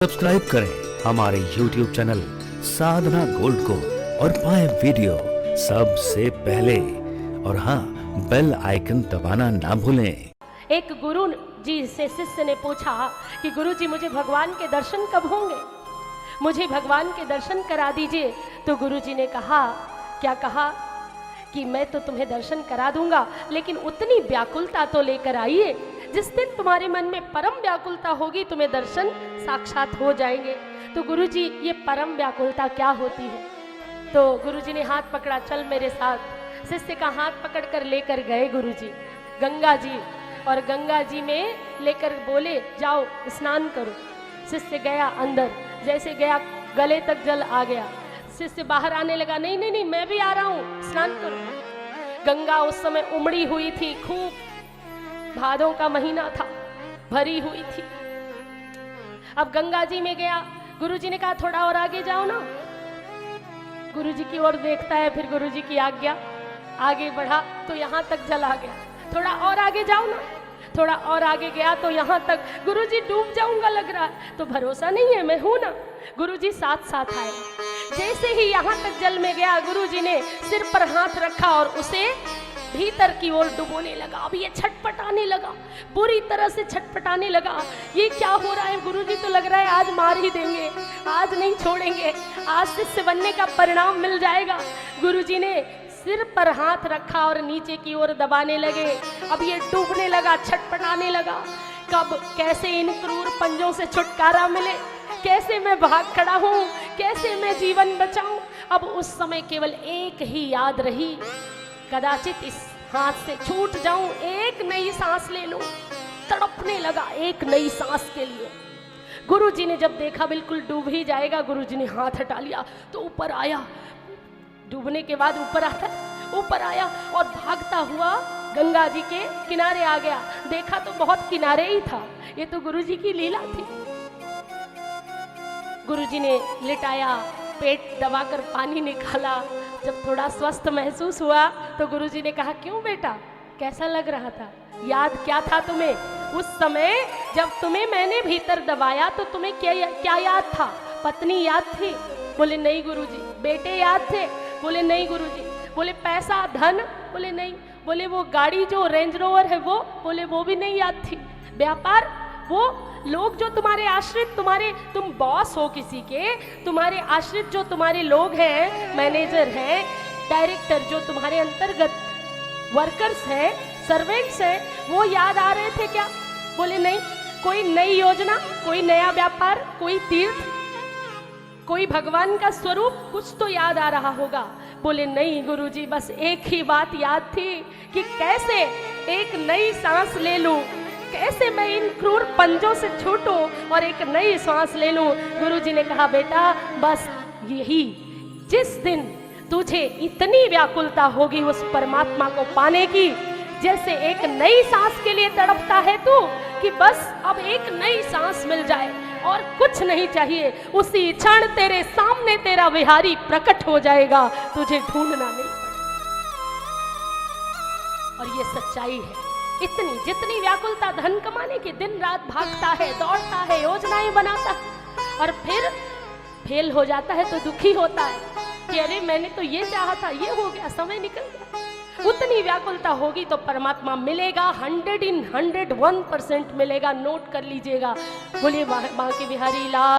Subscribe करें हमारे YouTube channel साधना gold को और पाएं वीडियो सबसे पहले। और हाँ, बेल आइकन दबाना ना भूलें। एक गुरु जी से शिष्य ने पूछा कि गुरु जी मुझे भगवान के दर्शन कब होंगे, मुझे भगवान के दर्शन करा दीजिए। तो गुरु जी ने कहा, क्या कहा कि मैं तो तुम्हें दर्शन करा दूंगा, लेकिन उतनी व्याकुलता तो लेकर आइए, जिस दिन तुम्हारे मन में परम व्याकुलता होगी तुम्हें दर्शन साक्षात हो जाएंगे। तो गुरु जी ये परम व्याकुलता क्या होती है? तो गुरु जी ने हाथ पकड़ा, चल मेरे साथ। शिष्य का हाथ पकड़कर लेकर गए गुरु जी गंगा जी, और गंगा जी में लेकर बोले जाओ स्नान करो। शिष्य गया अंदर, जैसे गया गले तक जल आ गया। शिष्य बाहर आने लगा, नहीं नहीं नहीं मैं भी आ रहा हूँ, स्नान करो। गंगा उस समय उमड़ी हुई थी, खूब भादों का महीना था, भरी हुई थी। अब गंगा जी में गया, गुरुजी ने कहा थोड़ा और आगे जाओ ना। गुरुजी की ओर देखता है, फिर गुरुजी की आज्ञा, आगे बढ़ा तो यहाँ तक जल आ गया। थोड़ा और आगे जाओ ना। थोड़ा और आगे गया तो यहाँ तक। गुरुजी डूब जाऊंगा लग रहा है, तो भरोसा नहीं है, मैं हूं ना। गुरुजी साथ साथ आए। जैसे ही यहाँ तक जल में गया, गुरुजी ने सिर पर हाथ रखा और उसे भीतर की ओर डुबोने लगा। अब ये छटपटाने लगा, बुरी तरह से छटपटाने लगा। ये क्या हो रहा है? गुरुजी तो लग रहा है आज मार ही देंगे, आज नहीं छोड़ेंगे, आज शिष्य बनने का परिणाम मिल जाएगा। गुरुजी ने सिर पर हाथ रखा और नीचे की ओर दबाने लगे। अब ये डूबने लगा, छटपटाने लगा। कब कैसे इन क्रूर पंजों से छुटकारा मिले, कैसे मैं भाग खड़ा हूँ, कैसे मैं जीवन बचाऊं। अब उस समय केवल एक ही याद रही, कदाचित इस हाथ से छूट जाऊं, एक नई सांस ले लूं। तड़पने लगा एक नई सांस के लिए। गुरुजी ने जब देखा बिल्कुल डूब ही जाएगा, गुरुजी ने हाथ हटा लिया तो ऊपर आया। डूबने के बाद ऊपर आया और भागता हुआ गंगा जी के किनारे आ गया। देखा तो बहुत किनारे ही था, ये तो गुरुजी की लीला थी। गुरुजी ने लिटाया, पेट दबाकर पानी निकाला। जब थोड़ा स्वस्थ महसूस हुआ तो गुरुजी ने कहा, क्यों बेटा, कैसा लग रहा था? याद क्या था तुम्हें? उस समय जब तुम्हें मैंने भीतर दबाया तो तुम्हें क्या याद था? पत्नी याद थी? बोले नहीं गुरुजी। बेटे याद थे? बोले नहीं गुरुजी। बोले पैसा धन? बोले नहीं। बोले वो गाड़ी जो रेंज रोवर है वो? बोले वो भी नहीं याद थी। व्यापार, वो लोग जो तुम्हारे आश्रित, तुम बॉस हो किसी के, तुम्हारे आश्रित जो तुम्हारे लोग हैं, मैनेजर हैं, डायरेक्टर जो तुम्हारे अंतर्गत वर्कर्स हैं, सर्वेंट्स हैं, वो याद आ रहे थे क्या? बोले नहीं। कोई नई योजना, कोई नया व्यापार, कोई तीर्थ, कोई भगवान का स्वरूप, कुछ तो याद आ रहा होगा। बोले नहीं गुरुजी, बस एक ही बात याद थी कि कैसे एक नई सांस ले लूं, कैसे मैं इन क्रूर पंजों से छूटूं और एक नई सांस ले लूं। गुरुजी ने कहा, बेटा बस यही, जिस दिन तुझे इतनी व्याकुलता होगी उस परमात्मा को पाने की, जैसे एक नई सांस के लिए तड़पता है तू, कि बस अब एक नई सांस मिल जाए और कुछ नहीं चाहिए, उसी क्षण तेरे सामने तेरा विहारी प्रकट हो जाएगा, तुझे ढूंढना नहीं पड़ेगा। और ये सच्चाई है। इतनी जितनी व्याकुलता धन कमाने की, दिन रात भागता है, दौड़ता है, योजनाएं बनाता है, और फिर फेल हो जाता है तो दुखी होता है कि अरे मैंने तो ये चाहा था, ये हो गया, समय निकल गया। उतनी व्याकुलता होगी तो परमात्मा मिलेगा, 101% मिलेगा। नोट कर लीजिएगा। बोले बांके बिहारी लाल